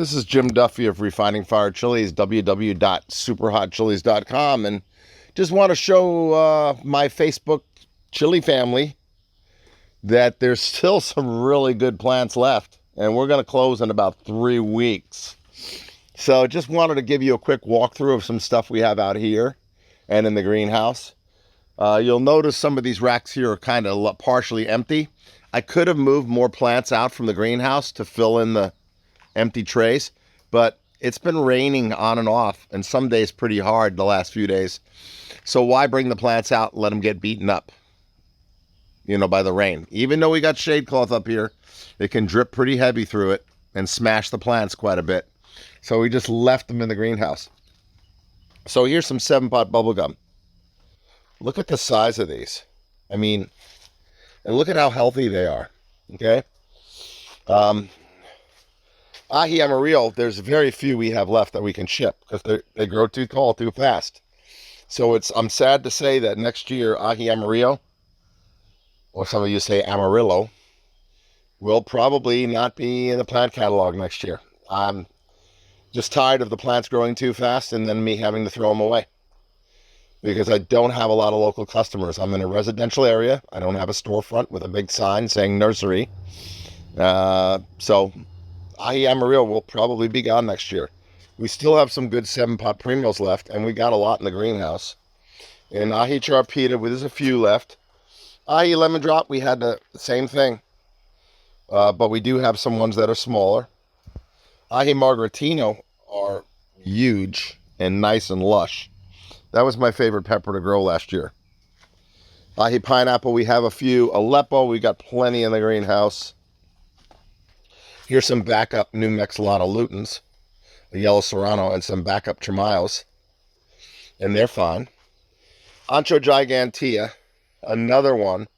This is Jim Duffy of Refining Fire Chiles, www.superhotchilies.com, and just want to show my Facebook chili family that there's still some really good plants left, and we're going to close in about 3 weeks. So just wanted to give you a quick walkthrough of some stuff we have out here and in the greenhouse. You'll notice some of these racks here are kind of partially empty. I could have moved more plants out from the greenhouse to fill in the empty trays, but it's been raining on and off, and some days pretty hard the last few days. So why bring the plants out and let them get beaten up, by the rain? Even though we got shade cloth up here, it can drip pretty heavy through it and smash the plants quite a bit. So we just left them in the greenhouse. So here's some 7-pot bubblegum. Look at the size of these. And look at how healthy they are. Okay. Aji Amarillo, there's very few we have left that we can ship because they grow too tall too fast. So I'm sad to say that next year Aji Amarillo, or some of you say Amarillo, will probably not be in the plant catalog next year. I'm just tired of the plants growing too fast and then me having to throw them away because I don't have a lot of local customers. I'm in a residential area. I don't have a storefront with a big sign saying Nursery. So Aji Amarillo will probably be gone next year. We still have some good 7-pot primos left, and we got a lot in the greenhouse. And Aji Charpita, there's a few left. Aji Lemon Drop, we had the same thing. But we do have some ones that are smaller. Aji Margaritino are huge and nice and lush. That was my favorite pepper to grow last year. Aji Pineapple, we have a few. Aleppo, we got plenty in the greenhouse. Here's some backup New Mexilano lutins, a yellow serrano, and some backup Chiles. And they're fine. Ancho Gigantea, another one.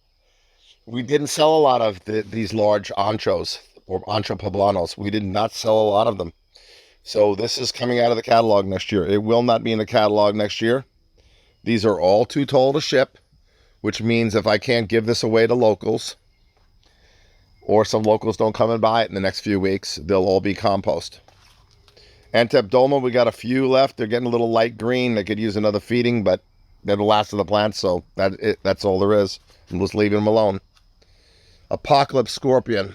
We didn't sell a lot of these large anchos, or ancho poblanos. We did not sell a lot of them. So this is coming out of the catalog next year. It will not be in the catalog next year. These are all too tall to ship, which means if I can't give this away to locals, or some locals don't come and buy it in the next few weeks, they'll all be compost. Antep Dolma, we got a few left. They're getting a little light green. They could use another feeding, but they're the last of the plants, so that's all there is. I'm just leaving them alone. Apocalypse Scorpion.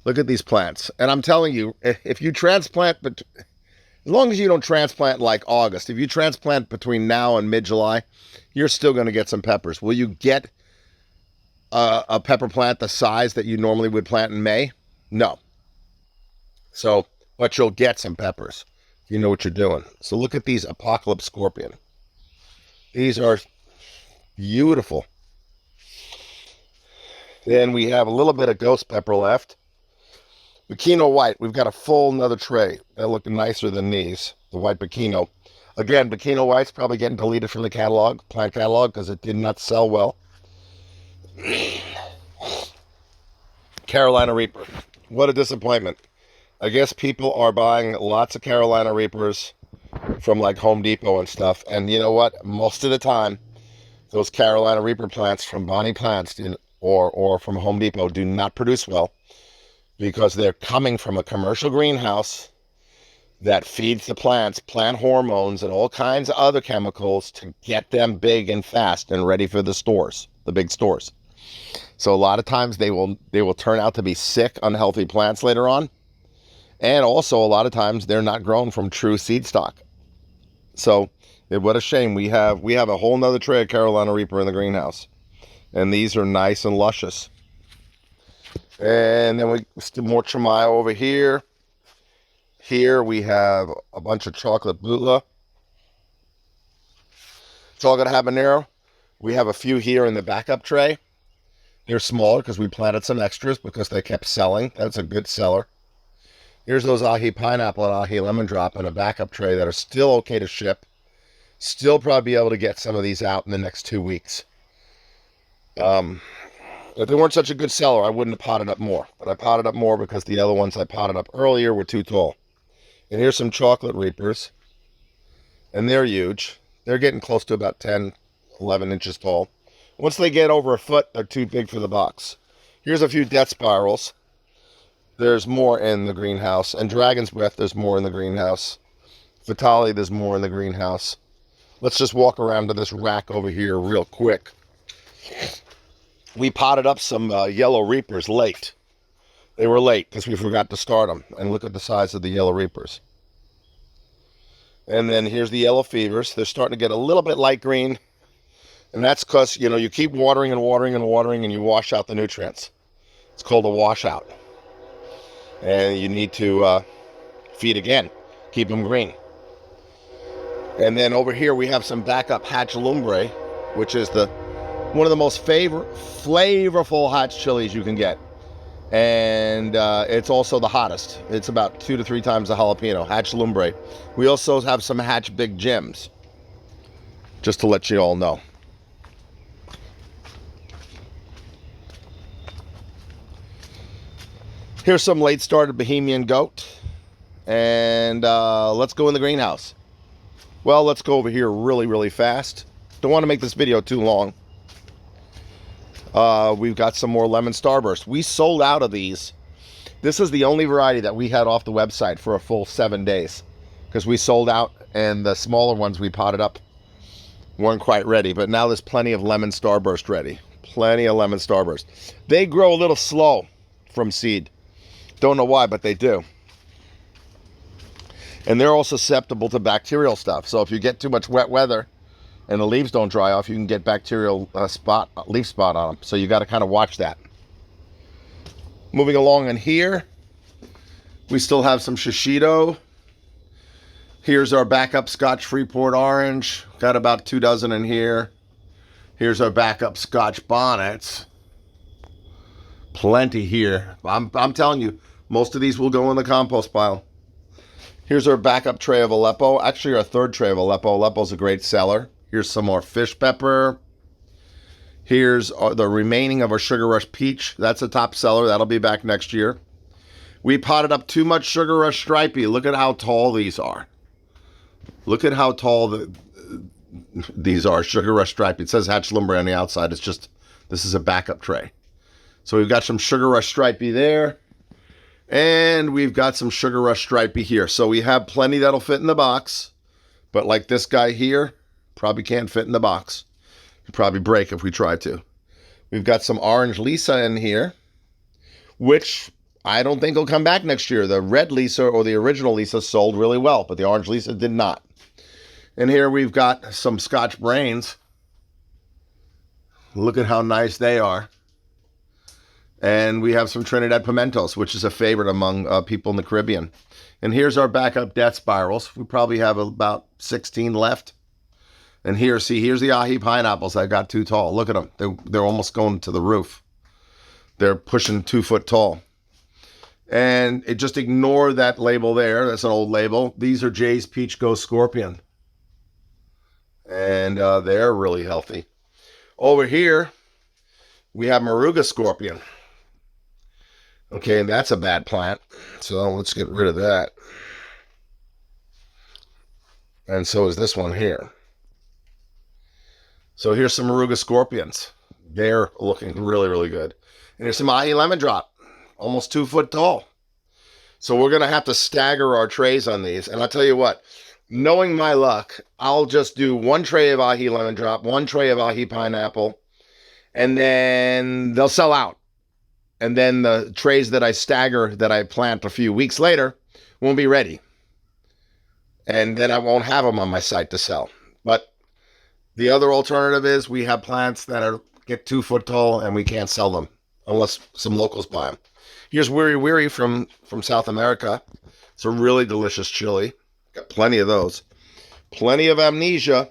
Look at these plants. And I'm telling you, if you transplant, but as long as you don't transplant like August, if you transplant between now and mid-July, you're still going to get some peppers. Will you get a pepper plant the size that you normally would plant in May? No. So, but you'll get some peppers. You know what you're doing. So look at these Apocalypse Scorpion. These are beautiful. Then we have a little bit of ghost pepper left. Bikino White, we've got a full another tray. They look nicer than these, the white Bikino. Again, Bikino White's probably getting deleted from the plant catalog, because it did not sell well. Carolina Reaper. What a disappointment. I guess people are buying lots of Carolina Reapers from like Home Depot and stuff. And you know what? Most of the time, those Carolina Reaper plants from Bonnie Plants or from Home Depot do not produce well because they're coming from a commercial greenhouse that feeds the plants plant hormones and all kinds of other chemicals to get them big and fast and ready for the stores, the big stores. So a lot of times they will turn out to be sick, unhealthy plants later on. And also a lot of times they're not grown from true seed stock. So what a shame. We have a whole nother tray of Carolina Reaper in the greenhouse. And these are nice and luscious. And then we still more Chamayo over here. Here we have a bunch of chocolate butla. Chocolate habanero. We have a few here in the backup tray. They're smaller because we planted some extras because they kept selling. That's a good seller. Here's those Aji Pineapple and Aji Lemon Drop in a backup tray that are still okay to ship. Still probably be able to get some of these out in the next 2 weeks. If they weren't such a good seller, I wouldn't have potted up more. But I potted up more because the other ones I potted up earlier were too tall. And here's some chocolate reapers. And they're huge. They're getting close to about 10, 11 inches tall. Once they get over a foot, they're too big for the box. Here's a few death spirals. there's more in the greenhouse. And Dragon's Breath, there's more in the greenhouse. Vitale, there's more in the greenhouse. Let's just walk around to this rack over here real quick. We potted up some Yellow Reapers late. They were late because we forgot to start them. And look at the size of the Yellow Reapers. And then here's the Yellow Fevers. They're starting to get a little bit light green. And that's because, you know, you keep watering and watering and watering and you wash out the nutrients. It's called a washout. And you need to feed again. Keep them green. And then over here we have some backup Hatch Lumbre, which is one of the most flavorful Hatch chilies you can get. And it's also the hottest. It's about 2 to 3 times the jalapeno, Hatch Lumbre. We also have some Hatch Big Gems, just to let you all know. Here's some late started Bohemian Goat. And let's go in the greenhouse. Well, let's go over here really, really fast. Don't want to make this video too long. We've got some more Lemon Starburst. We sold out of these. This is the only variety that we had off the website for a full 7 days. Because we sold out, and the smaller ones we potted up weren't quite ready. But now there's plenty of Lemon Starburst ready. Plenty of Lemon Starburst. They grow a little slow from seed. Don't know why, but they do. And they're all susceptible to bacterial stuff. So if you get too much wet weather and the leaves don't dry off, you can get bacterial leaf spot on them. So you got to kind of watch that. Moving along in here, we still have some shishito. Here's our backup Scotch Freeport Orange. Got about 2 dozen in here. Here's our backup Scotch Bonnets. Plenty here. I'm telling you, most of these will go in the compost pile. Here's our backup tray of Aleppo. Actually, our third tray of Aleppo. Aleppo's a great seller. Here's some more fish pepper. Here's the remaining of our Sugar Rush Peach. That's a top seller. That'll be back next year. We potted up too much Sugar Rush Stripey. Look at how tall these are. Look at how tall these are, Sugar Rush Stripey. It says Hatch Lumber on the outside. It's just, this is a backup tray. So we've got some Sugar Rush Stripey there. And we've got some Sugar Rush Stripey here. So we have plenty that'll fit in the box. But like this guy here, probably can't fit in the box. It'd probably break if we tried to. We've got some Orange Lisa in here, which I don't think will come back next year. The Red Lisa or the original Lisa sold really well, but the Orange Lisa did not. And here we've got some Scotch Brains. Look at how nice they are. And we have some Trinidad Pimentos, which is a favorite among people in the Caribbean. And here's our backup Death Spirals. We probably have about 16 left. And here, see, here's the ahi pineapples that got too tall. Look at them. They're almost going to the roof. They're pushing 2 foot tall. And just ignore that label there. That's an old label. These are Jay's Peach Ghost Scorpion. And they're really healthy. Over here, we have Moruga Scorpion. Okay, and that's a bad plant. So let's get rid of that. And so is this one here. So here's some Moruga Scorpions. They're looking really, really good. And here's some ahi Lemon Drop. Almost 2 foot tall. So we're going to have to stagger our trays on these. And I'll tell you what, knowing my luck, I'll just do 1 tray of ahi Lemon Drop, 1 tray of ahi Pineapple, and then they'll sell out. And then the trays that I stagger, that I plant a few weeks later, won't be ready. And then I won't have them on my site to sell. But the other alternative is we have plants that get 2 foot tall and we can't sell them unless some locals buy them. Here's Weary Weary from South America. It's a really delicious chili. Got plenty of those. Plenty of Amnesia,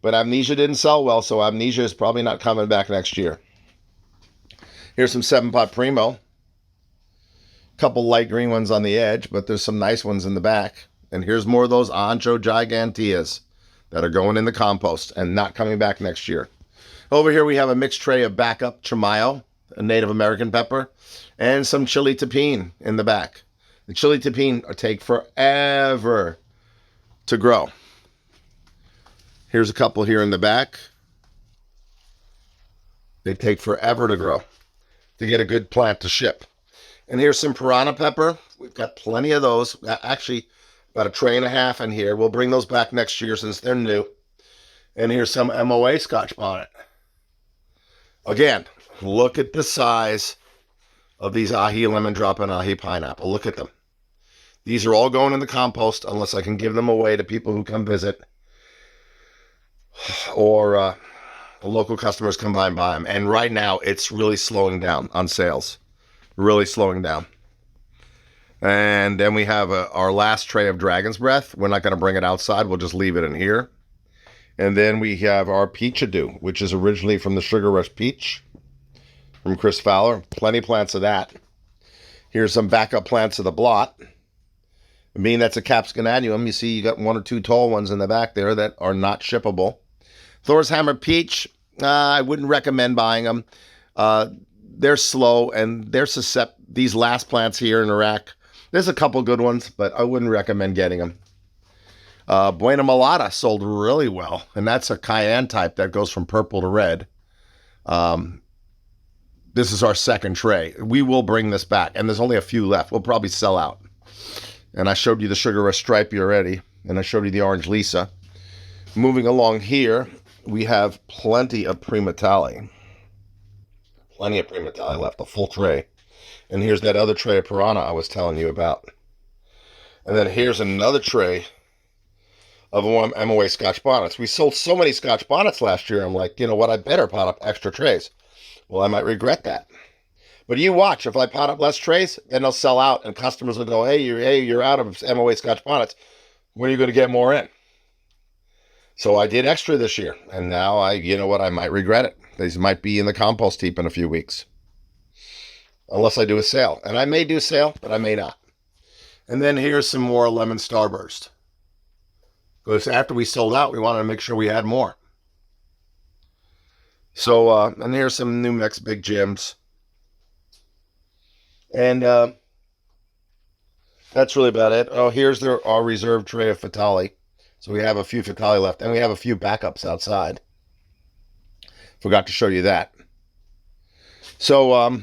but Amnesia didn't sell well, so Amnesia is probably not coming back next year. Here's some 7-pot Primo. Couple light green ones on the edge, but there's some nice ones in the back. And here's more of those Ancho Giganteas that are going in the compost and not coming back next year. Over here we have a mixed tray of backup Chamayo, a Native American pepper, and some chili tapine in the back. The chili tapine take forever to grow. Here's a couple here in the back. They take forever to grow to get a good plant to ship. And here's some piranha pepper. We've got plenty of those. Actually, about a tray and a half in here. We'll bring those back next year since they're new. And here's some MOA Scotch bonnet. Again, look at the size of these ahi lemon drop and ahi pineapple. Look at them. These are all going in the compost unless I can give them away to people who come visit, or local customers come by and buy them. And right now, it's really slowing down on sales. Really slowing down. And then we have our last tray of Dragon's Breath. We're not going to bring it outside. We'll just leave it in here. And then we have our Peach-a-Doo, which is originally from the Sugar Rush Peach from Chris Fowler. Plenty of plants of that. Here's some backup plants of the Blot. Being that's a capsicum annuum, you see you got one or two tall ones in the back there that are not shippable. Thor's Hammer Peach, I wouldn't recommend buying them. They're slow and they're susceptible. These last plants here in Iraq, there's a couple good ones, but I wouldn't recommend getting them. Buena Mulata sold really well, and that's a cayenne type that goes from purple to red. This is our second tray. We will bring this back, and there's only a few left. We'll probably sell out. And I showed you the Sugar Rush Stripey already, and I showed you the Orange Lisa. Moving along here, we have plenty of Primatale. Plenty of Primatale left, a full tray. And here's that other tray of Piranha I was telling you about. And then here's another tray of MOA Scotch bonnets. We sold so many Scotch bonnets last year, I'm like, you know what, I better pot up extra trays. Well, I might regret that. But you watch, if I pot up less trays, then they'll sell out, and customers will go, hey, you're out of MOA Scotch bonnets. When are you going to get more in? So I did extra this year, and now you know what, I might regret it. These might be in the compost heap in a few weeks. Unless I do a sale. And I may do a sale, but I may not. And then here's some more Lemon Starburst. Because after we sold out, we wanted to make sure we had more. So, and here's some New Mex Big Jims. And that's really about it. Oh, here's our reserve tray of Fatale. So we have a few Fatale left. And we have a few backups outside. Forgot to show you that. So,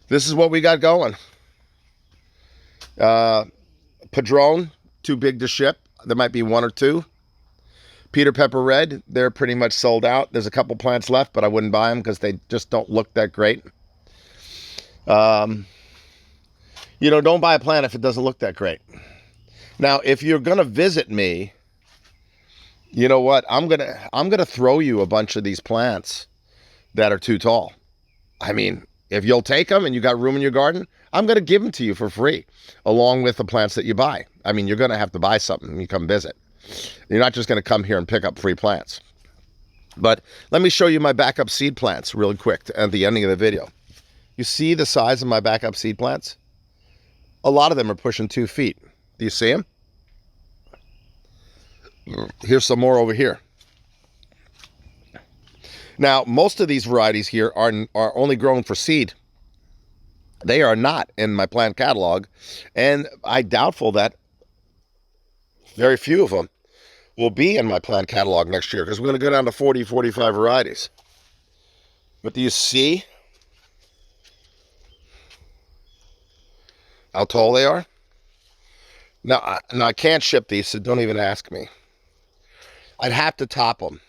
this is what we got going. Padron, too big to ship. There might be one or two. Peter Pepper Red, they're pretty much sold out. There's a couple plants left, but I wouldn't buy them because they just don't look that great. Don't buy a plant if it doesn't look that great. Now, if you're going to visit me, you know what? I'm gonna throw you a bunch of these plants that are too tall. I mean, if you'll take them and you got room in your garden, I'm going to give them to you for free, along with the plants that you buy. I mean, you're going to have to buy something when you come visit. You're not just going to come here and pick up free plants. But let me show you my backup seed plants really quick at the ending of the video. You see the size of my backup seed plants? A lot of them are pushing 2 feet. Do you see them? Here's some more over here. Now, most of these varieties here are only grown for seed. They are not in my plant catalog, and I doubtful that very few of them will be in my plant catalog next year because we're going to go down to 40, 45 varieties. But do you see how tall they are? Now I can't ship these, so don't even ask me. I'd have to top them.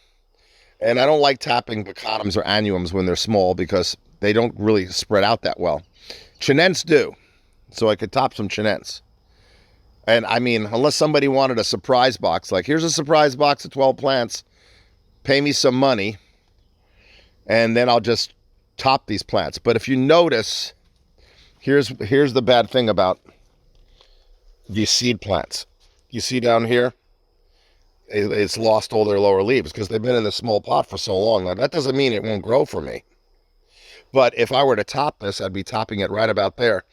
And I don't like topping bacanums or annuums when they're small because they don't really spread out that well. Chinense do, so I could top some Chinense. And I mean, unless somebody wanted a surprise box, like here's a surprise box of 12 plants, pay me some money, and then I'll just top these plants. But if you notice, here's the bad thing about these seed plants. You see down here? It's lost all their lower leaves because they've been in this small pot for so long. Now, that doesn't mean it won't grow for me. But if I were to top this, I'd be topping it right about there,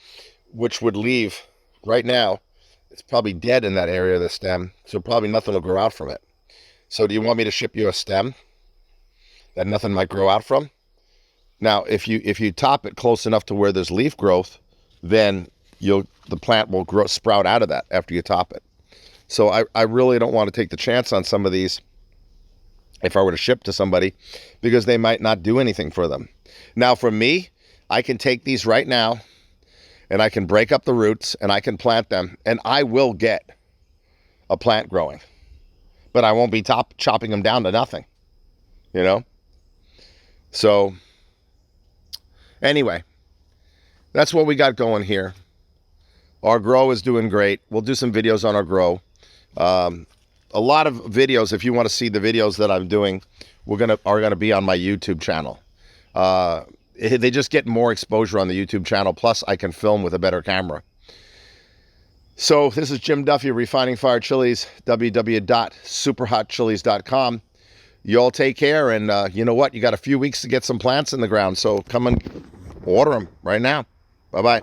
which would leave, right now, it's probably dead in that area of the stem, so probably nothing will grow out from it. So do you want me to ship you a stem that nothing might grow out from? Now, if you top it close enough to where there's leaf growth, then the plant will sprout out of that after you top it. So I really don't want to take the chance on some of these if I were to ship to somebody because they might not do anything for them. Now, for me, I can take these right now and I can break up the roots and I can plant them, and I will get a plant growing. But I won't be chopping them down to nothing, you know? So, anyway, that's what we got going here. Our grow is doing great. We'll do some videos on our grow. A lot of videos, if you want to see the videos that I'm doing, are gonna be on my YouTube channel. They just get more exposure on the YouTube channel, plus I can film with a better camera. So this is Jim Duffy, Refining Fire Chiles, www.superhotchiles.com. You all take care, and you know what? You got a few weeks to get some plants in the ground, so come and order them right now. Bye-bye.